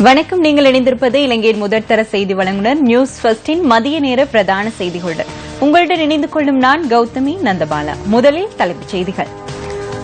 வணக்கம். நீங்கள் இணைந்திருப்பது இலங்கையின் முதற்தர செய்தி வழங்குனர் நியூஸ் ஃபர்ஸ்டின் மதிய நேர பிரதான செய்திகளுடன் உங்களுடன் இணைந்து கொள்ளும் நான் கௌதமி நந்தபாலா. முதலில் தலைப்புச் செய்திகள்.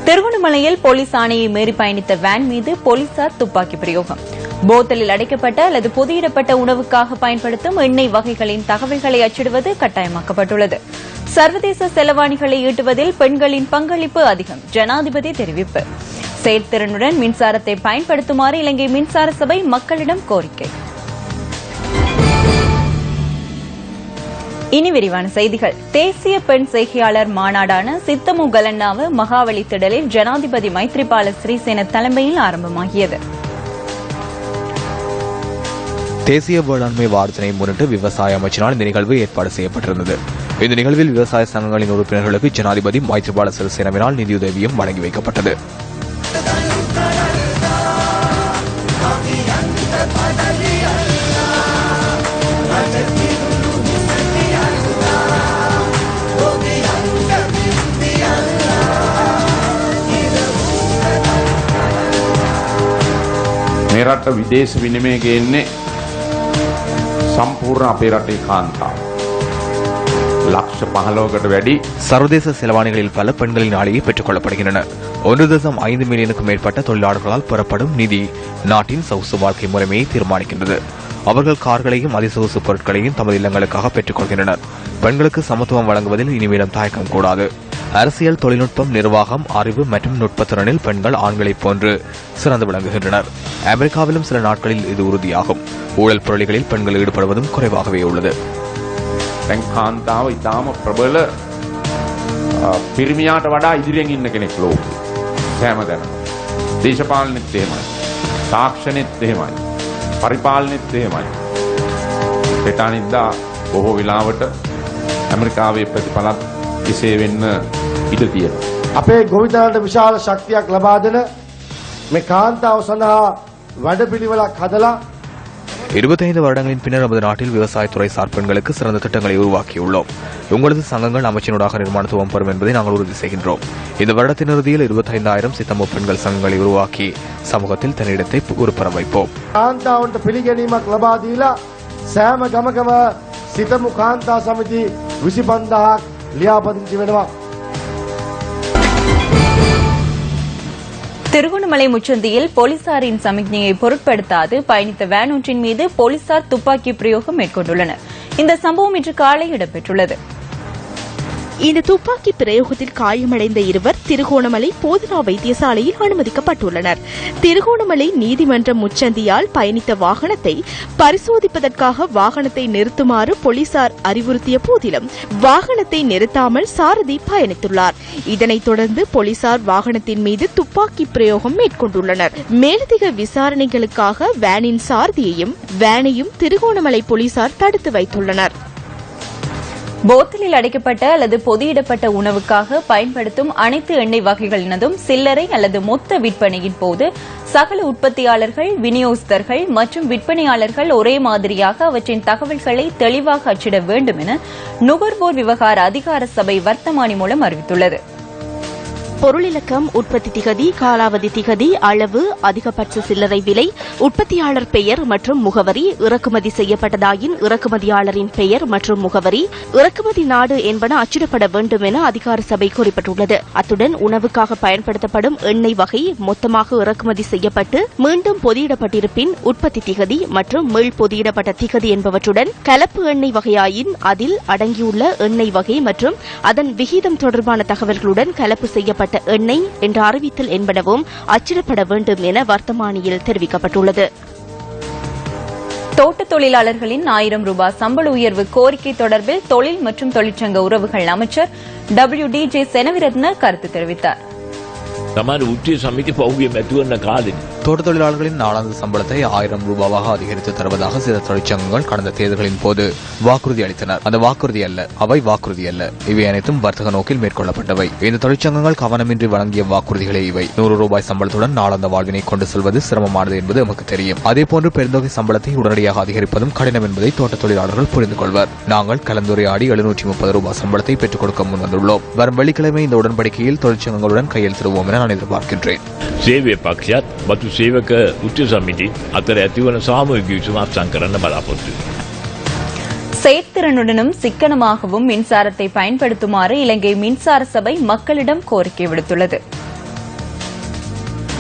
திருகோணமலையில் போலீஸ் ஆணையை மீறி பயணித்த வேன் மீது போலீசார் துப்பாக்கி பிரயோகம். போத்தலில் அடைக்கப்பட்ட அல்லது பொதியிடப்பட்ட உணவுக்காக பயன்படுத்தும் எண்ணெய் வகைகளின் தகவல்களை அச்சிடுவது கட்டாயமாக்கப்பட்டுள்ளது. சர்வதேச செலவாணிகளை ஈட்டுவதில் பெண்களின் பங்களிப்பு அதிகம், ஜனாதிபதி தெரிவிப்பு. செயல்திறனுடன் மின்சாரத்தை பயன்படுத்துமாறு இலங்கை மின்சார சபை மக்களிடம் கோரிக்கை. இனி விரிவான செய்திகள். தேசிய பெண் செய்கையாளர் மாநாடான சித்தமு கலன்னாவு மகாவலி திடலில் ஜனாதிபதி மைத்ரிபால சிறிசேன தலைமையில் ஆரம்பமாகியது. தேசிய வேளாண்மை வாரத்தினை முன்னிட்டு விவசாய அமைச்சினால் இந்த நிகழ்வு ஏற்பாடு செய்யப்பட்டிருந்தது. இந்த நிகழ்வில் விவசாய சங்கங்களின் உறுப்பினர்களுக்கு ஜனாதிபதி மைத்ரிபால சிறிசேனவினால் நிதியுதவியும் வழங்கி வைக்கப்பட்டது. මේ රට විදේශ විනිමය ගේන්නේ සම්පූර්ණ අපේ රටේ කාන්තාව. ලක්ෂ 15කට වැඩි சர்வதேச செலவாணிகளில் பல பெண்களின் ஆலையை பெற்றுக் கொள்ளப்படுகின்றன. 1.5 மில்லியனுக்கும் மேற்பட்ட தொழிலாளர்களால் பெறப்படும் நிதி நாட்டின் சொகுசு வாழ்க்கை முறைமையை தீர்மானிக்கின்றது. அவர்கள் கார்களையும் அதிசொகுசு பொருட்களையும் தமது இல்லங்களுக்காக பெற்றுக் கொள்கின்றனர். பெண்களுக்கு சமத்துவம் வழங்குவதில் இனிமேலும் தயக்கம் கூடாது. அரசியல், தொழில்நுட்பம், நிர்வாகம், அறிவு மற்றும் நுட்பத்திறனில் பெண்கள் ஆண்களைப் போன்று சிறந்து விளங்குகின்றனர். அமெரிக்காவிலும் சில நாட்களில் இது உறுதியாகும். ஊழல் புரளிகளில் பெண்கள் ஈடுபடுவதும் குறைவாகவே உள்ளது. කාන්තාව ඉතාම ප්‍රබල පිරිමියාට වඩා ඉදිරියෙන් ඉන්න කෙනෙක් ලෝකෙ. සෑම තැනම. දේශපාලනෙත් එහෙමයි. තාක්ෂණෙත් එහෙමයි. පරිපාලනෙත් එහෙමයි. හෙට අනිද්දා බොහෝ වෙලාවට ඇමරිකාවේ ප්‍රතිඵලත් එසේ වෙන්න ඉඩ තියෙනවා. අපේ ගොවිතැනට විශාල ශක්තියක් ලබා දෙන මේ කාන්තාව සඳහා වැඩපිළිවෙලක් හදලා 25 வருடங்களின் பின்னர் நமது நாட்டில் விவசாயத்துறை சார் பெண்களுக்கு சிறந்த திட்டங்களை உருவாக்கியுள்ளோம். உங்களது சங்கங்கள் அமைச்சினூடாக நிர்மாணத்துவம் பெறும் என்பதை நாங்கள் உறுதி செய்கின்றோம். இந்த வருடத்தின் இறுதியில் 25,000 சித்தமு பெண்கள் சங்கங்களை உருவாக்கி சமூகத்தில் தன்னிடத்தை உருப்பெற வைப்போம். කාන්තාවන්ට පිළිගැනීමක් ලබා දීලා සෑම ගමකම සිතමු කාන්තා සමිති 25,000ක් ලියාපදිංචි වෙනවා. திருகோணமலை முச்சந்தியில் போலீசாரின் சமிக்ஞையை பொருட்படுத்தாது பயணித்த வேன் ஒன்றின் மீது போலீசார் துப்பாக்கி பிரயோகம் மேற்கொண்டுள்ளனர். இந்த சம்பவம் இன்று காலை இடம்பெற்றுள்ளது. இந்த துப்பாக்கி பிரயோகத்தில் காயமடைந்த இருவர் திருகோணமலை போதனா வைத்தியசாலையில் அனுமதிக்கப்பட்டுள்ளனர். திருகோணமலை நீதிமன்றம் முச்சந்தியால் பயணித்த வாகனத்தை பரிசோதிப்பதற்காக வாகனத்தை நிறுத்துமாறு போலீசார் அறிவுறுத்திய போதிலும் வாகனத்தை நிறுத்தாமல் சாரதி பயணித்துள்ளார். இதனைத் தொடர்ந்து போலீசார் வாகனத்தின் மீது துப்பாக்கி பிரயோகம் மேற்கொண்டுள்ளனர். மேலதிக விசாரணைகளுக்காக வேனின் சாரதியையும் வேனையும் திருகோணமலை போலீசார் தடுத்து வைத்துள்ளனர். போத்தலில் அடைக்கப்பட்ட அல்லது பொதியிடப்பட்ட உணவுக்காக பயன்படுத்தும் அனைத்து எண்ணெய் வகைகளினதும் சில்லறை அல்லது மொத்த விற்பனையின் போது சகல உற்பத்தியாளர்கள், விநியோகஸ்தர்கள் மற்றும் விற்பனையாளர்கள் ஒரே மாதிரியாக அவற்றின் தகவல்களை தெளிவாக அச்சிட வேண்டும் என நுகர்வோர் விவகார அதிகார சபை வர்த்தமானி மூலம் அறிவித்துள்ளது. பொருளிலக்கம், உற்பத்தி திகதி, காலாவதி திகதி, அளவு, அதிகபட்ச சில்லறை விலை, உற்பத்தியாளர் பெயர் மற்றும் முகவரி, இறக்குமதி செய்யப்பட்டதாயின் இறக்குமதியாளரின் பெயர் மற்றும் முகவரி, இறக்குமதி நாடு என்பன அச்சிடப்பட வேண்டும் என அதிகார சபை குறிப்பிட்டுள்ளது. அத்துடன் உணவுக்காக பயன்படுத்தப்படும் எண்ணெய் வகை மொத்தமாக இறக்குமதி செய்யப்பட்டு மீண்டும் பொதியிடப்பட்டிருப்பின் உற்பத்தி திகதி மற்றும் மீள் பொதியிடப்பட்ட திகதி என்பவற்றுடன் கலப்பு எண்ணெய் வகையாயின் அதில் அடங்கியுள்ள எண்ணெய் வகை மற்றும் அதன் விகிதம் தொடர்பான தகவல்களுடன் கலப்பு செய்யப்பட்ட எண்ணெய் என்ற அறிவித்தல் என்பனவும் அச்சிடப்பட வேண்டும் என வர்த்தமானியில் தெரிவிக்கப்பட்டுள்ளது. தோட்ட தொழிலாளர்களின் 1000 ரூபாய் சம்பள உயர்வு கோரிக்கை தொடர்பில் தொழில் மற்றும் தொழிற்சங்க உறவுகள் அமைச்சர் WDJ செனவிரத்ன கருத்து தெரிவித்தார். தோட்ட தொழிலாளர்களின் நாளாந்த சம்பளத்தை 1000 ரூபாவாக அதிகரித்து தருவதாக சில தொழிற்சங்கங்கள் கடந்த தேர்தல்களின் போது வாக்குறுதி அளித்தனர். அந்த வாக்குறுதி அல்ல, அவை வாக்குறுதி அல்ல. இவை அனைத்தும் வர்த்தக நோக்கில் மேற்கொள்ளப்பட்டவை. இந்த தொழிற்சங்கங்கள் கவனமின்றி வழங்கிய வாக்குறுதிகளே இவை. 100 ரூபாய் சம்பளத்துடன் நாளாந்த வாழ்வினை கொண்டு செல்வது சிரமமானது என்பது நமக்கு தெரியும். அதேபோன்று பெருந்தொகை சம்பளத்தை உடனடியாக அதிகரிப்பதும் கடினம் என்பதை தோட்ட தொழிலாளர்கள் புரிந்து கொள்வர். நாங்கள் கலந்துரையாடி 730 ரூபாய் சம்பளத்தை பெற்றுக் கொடுக்க முன்வந்துள்ளோம். வரும் வெள்ளிக்கிழமை இந்த உடன்படிக்கையில் தொழிற்சங்கங்களுடன் கையெழுத்திடுவோம் என நான் எதிர்பார்க்கின்றேன். සේවය පක්ෂයත් බතු සේවක උච්ච සමිති අතර ඇතිවන සාමූහික විසඳුමක් අත්සන් කරන්න බලාපොරොත්තු වෙනවා. செயற்திறனுடனும் சிக்கனமாகவும் மின்சாரத்தை பயன்படுத்துமாறு இலங்கை மின்சார சபை மக்களிடம் கோரிக்கை விடுத்துள்ளது.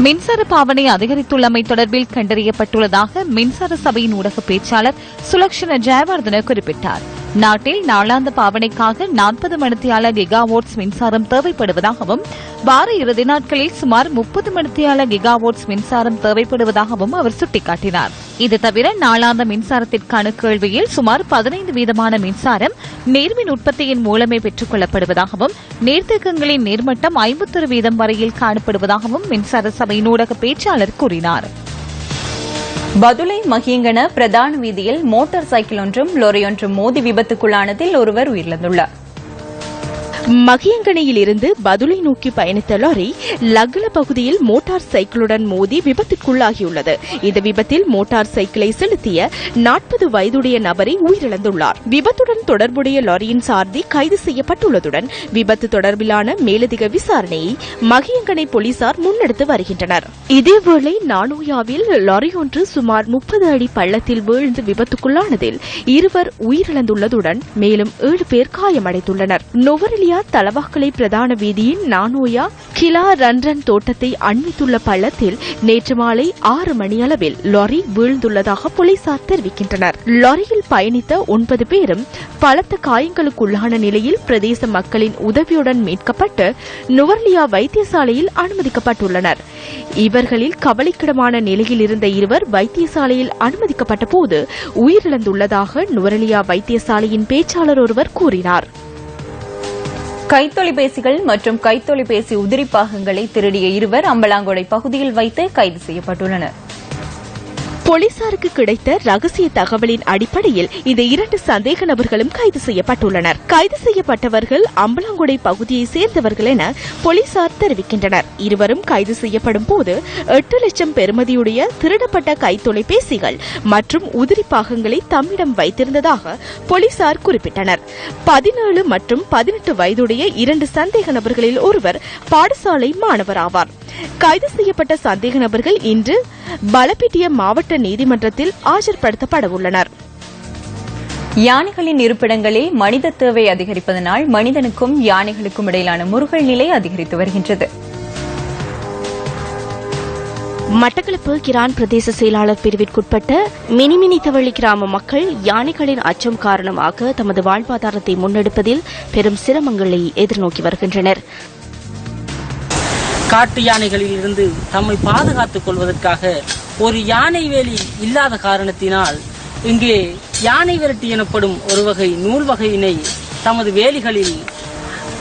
மின்சார பாவனை அதிகரித்துள்ளமை தொடர்பில் கண்டறியப்பட்டுள்ளதாக மின்சார சபையின் ஊடக பேச்சாளர் சுலக்ஷண ஜெயவர்தன குறிப்பிட்டார். நாட்டில் நாளாந்த பாவனைக்காக 40 மணித்தியால கிகாவாட்ஸ் மின்சாரம் தேவைப்படுவதாகவும் வார இறுதி நாட்களில் சுமார் 30 மணித்தியால கிகாவாட்ஸ் மின்சாரம் தேவைப்படுவதாகவும் அவர் சுட்டிக்காட்டினார். இது தவிர நாளாந்த மின்சாரத்திற்கான கேள்வியில் சுமார் 15% மின்சாரம் நீர்மின் உற்பத்தியின் மூலமே பெற்றுக் கொள்ளப்படுவதாகவும் நீர்த்தேக்கங்களின் நீர்மட்டம் 51% வரையில் காணப்படுவதாகவும் மின்சார சபையின் ஊடக பேச்சாளர் கூறினார். பதுளை மகியங்கன பிரதான வீதியில் மோட்டார் சைக்கிள் ஒன்றும் லொரியொன்றும் மோதி விபத்துக்குள்ளானதில் ஒருவர் உயிரிழந்துள்ளார். மகியங்கனையில் இருந்து பதுளை நோக்கி பயணித்த லாரி லக்ல பகுதியில் மோட்டார் சைக்கிளுடன் மோதி விபத்துக்குள்ளாகியுள்ளது. இந்த விபத்தில் மோட்டார் சைக்கிளை செலுத்திய 40 வயதுடைய நபரை உயிரிழந்துள்ளார். விபத்துடன் தொடர்புடைய லாரியின் சாரதி கைது செய்யப்பட்டுள்ளதுடன் விபத்து தொடர்பிலான மேலதிக விசாரணையை மகியங்கனை போலீசார் முன்னெடுத்து வருகின்றனர். இதேவேளை நானோயாவில் லாரி ஒன்று சுமார் 30 அடி பள்ளத்தில் வீழ்ந்து விபத்துக்குள்ளானதில் 2 உயிரிழந்துள்ளதுடன் மேலும் 7 பேர் காயமடைந்துள்ளனர். நுவரெலியா தலவாக்கலை பிரதான வீதியின் நானோயா கிலா ரன்ரன் தோட்டத்தை அண்மித்துள்ள பள்ளத்தில் நேற்று மாலை 6 மணியளவில் லாரி வீழ்ந்துள்ளதாக போலீசார் தெரிவிக்கின்றனர். லாரியில் பயணித்த 9 பேரும் பலத்த காயங்களுக்குள்ளான நிலையில் பிரதேச மக்களின் உதவியுடன் மீட்கப்பட்டு நுவரெலியா வைத்தியசாலையில் அனுமதிக்கப்பட்டுள்ளனர். இவர்களில் கவலைக்கிடமான நிலையில் இருந்த 2 வைத்தியசாலையில் அனுமதிக்கப்பட்ட போது உயிரிழந்துள்ளதாக நுவரெலியா வைத்தியசாலையின் பேச்சாளர் ஒருவர் கூறினார். கைத்தொலைபேசிகள் மற்றும் கைத்தொலைபேசி உதிரிப்பாகங்களை திருடிய 2 அம்பலாங்கொடை பகுதியில் வைத்து கைது செய்யப்பட்டுள்ளனர். போலீசாருக்கு கிடைத்த ரகசிய தகவலின் அடிப்படையில் இந்த 2 சந்தேக நபர்களும் கைது செய்யப்பட்டுள்ளனர். கைது செய்யப்பட்டவர்கள் அம்பலாங்கொடை பகுதியை சேர்ந்தவர்கள் என போலீசார் தெரிவிக்கின்றனர். இருவரும் கைது செய்யப்படும் போது 8 லட்சம் பெறுமதியுடைய திருடப்பட்ட கைத்தொலைபேசிகள் மற்றும் உதிரி பாகங்களை தம்மிடம் வைத்திருந்ததாக போலீசார் குறிப்பிட்டனர். 17 மற்றும் 18 வயதுடைய 2 சந்தேக நபர்களில் ஒருவர் பாடசாலை மாணவர் ஆவார். கைது செய்யப்பட்ட சந்தேக நபர்கள் இன்று பலப்பிட்டிய மாவட்ட நீதிமன்றத்தில் ஆஜர்படுத்தப்பட உள்ளனர். யானைகளின் இருப்பிடங்களில் மனித தேவை அதிகரிப்பதனால் மனிதனுக்கும் யானைகளுக்கும் இடையிலான முறுகல் நிலை அதிகரித்து வருகின்றது. மட்டக்களப்பு கிரான் பிரதேச செயலாளர் பிரிவிற்குட்பட்ட மினிமினித்தவழி கிராம மக்கள் யானைகளின் அச்சம் காரணமாக தமது வாழ்வாதாரத்தை முன்னெடுப்பதில் பெரும் சிரமங்களை எதிர்நோக்கி வருகின்றனர். காட்டு யானைகளில் இருந்து தம்மை பாதுகாத்துக் கொள்வதற்காக ஒரு யானை வேலி இல்லாத காரணத்தினால் இங்கே யானை விரட்டி எனப்படும் ஒரு வகை நூல் வகையினை தமது வேலிகளில்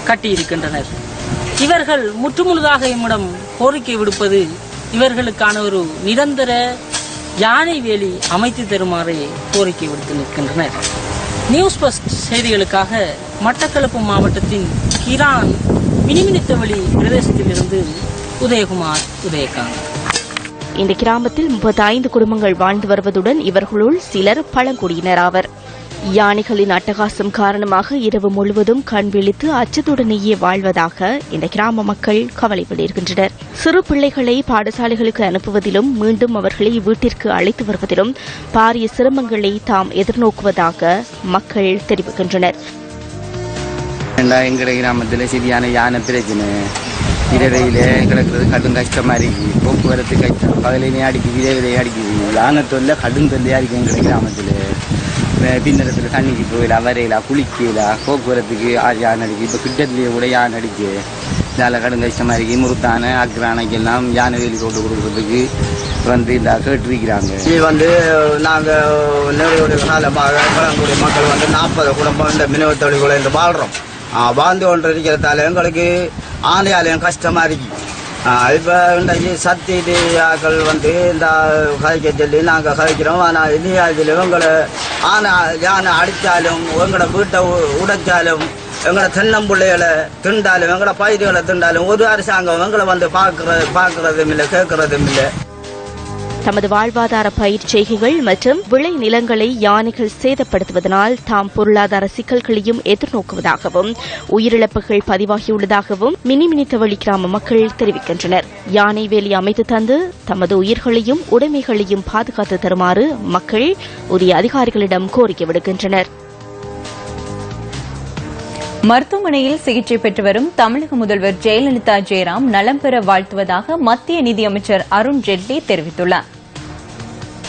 கட்டியிருக்கின்றனர். இவர்கள் முற்றுமுழுதாக எம்மிடம் கோரிக்கை விடுப்பது இவர்களுக்கான ஒரு நிரந்தர யானை வேலி அமைத்து தருமாறு கோரிக்கை விடுத்து நிற்கின்றனர். நியூஸ் ஃபர்ஸ்ட் செய்திகளுக்காக மட்டக்களப்பு மாவட்டத்தின் கிரான் மினிமினித்தவழி பிரதேசத்திலிருந்து உதயகுமார் உதயகாந்த். இந்த கிராமத்தில் 35 குடும்பங்கள் வாழ்ந்து வருவதுடன் இவர்களுள் சிலர் பழங்குடியினர் ஆவர். யானைகளின் அட்டகாசம் காரணமாக இரவு முழுவதும் கண் விழித்து அச்சத்துடனேயே வாழ்வதாக இந்த கிராம மக்கள் கவலைப்படுகின்றனர். சிறு பிள்ளைகளை பாடசாலைகளுக்கு அனுப்புவதிலும் மீண்டும் அவர்களை வீட்டிற்கு அழைத்து வருவதிலும் பாரிய சிரமங்களை தாம் எதிர்நோக்குவதாக மக்கள் தெரிவிக்கின்றனர். எங்கள் கிராமத்தில் சரியான யானை பிரச்சனை. இரவையில் கிடக்கிறது கடும் கஷ்டமாக இருக்குது. போக்குவரத்து கஷ்டம். பகலையே அடிக்குது, இரவிலையே அடிக்குது. யானை தொல்லை கடும் தொல்லையாக இருக்குது எங்கள் கிராமத்தில். பின்னரத்தில் தண்ணிக்கு போயிடலாம், வரையிலாம், குளிக்கலாம், போக்குவரத்துக்கு யானை அடிக்குது. இப்போ கிட்டத்துலேயே கூட யானை அடிச்சு இதால் கடும் கஷ்டமாக இருக்குது. முறுத்தான அக்ரானைக்கெல்லாம் யானை வேலி போட்டு கொடுக்குறதுக்கு இந்த கேட்டிருக்கிறாங்க. இது நாங்கள் நிறைய காலமாக பழங்குடி மக்கள் 40 குடும்பம் இந்த மினவ தொழில்களை இருந்து வாழ்கிறோம். வாழ்ந்து கொண்டு இருக்கிறதால எங்களுக்கு ஆலயம் கஷ்டமாக இருக்கு. இப்போ இன்றைக்கு சத்தியாக்கள் இந்த கதைக்க சொல்லி நாங்கள் கதைக்கிறோம். ஆனால் இந்தியாவில் இவங்களை யானை அடித்தாலும் எங்களோட வீட்டை உடைச்சாலும் எங்களோட தென்னம்பிள்ளைகளை திண்டாலும் எங்களோட பயிர்களை திண்டாலும் ஒரு அரசாங்கம் எங்களை பார்க்கறதும் இல்லை, கேட்கறதும் இல்லை. தமது வாழ்வாதார பயிர் செய்கைகள் மற்றும் விளை நிலங்களை யானைகள் சேதப்படுத்துவதனால் தாம் பொருளாதார சிக்கல்களையும் எதிர்நோக்குவதாகவும் உயிரிழப்புகள் பதிவாகியுள்ளதாகவும் மினிமினித்தவழி கிராம மக்கள் தெரிவிக்கின்றனர். யானை வேலி அமைத்து தந்து தமது உயிர்களையும் உடைமைகளையும் பாதுகாத்து தருமாறு மக்கள் உரிய அதிகாரிகளிடம் கோரிக்கை விடுக்கின்றனர். மருத்துவமனையில் சிகிச்சை பெற்று வரும் தமிழக முதல்வர் ஜெயலலிதா ஜெயராம் நலம் பெற வாழ்த்துவதாக மத்திய நிதியமைச்சர் அருண் ஜேட்லி தெரிவித்துள்ளார்.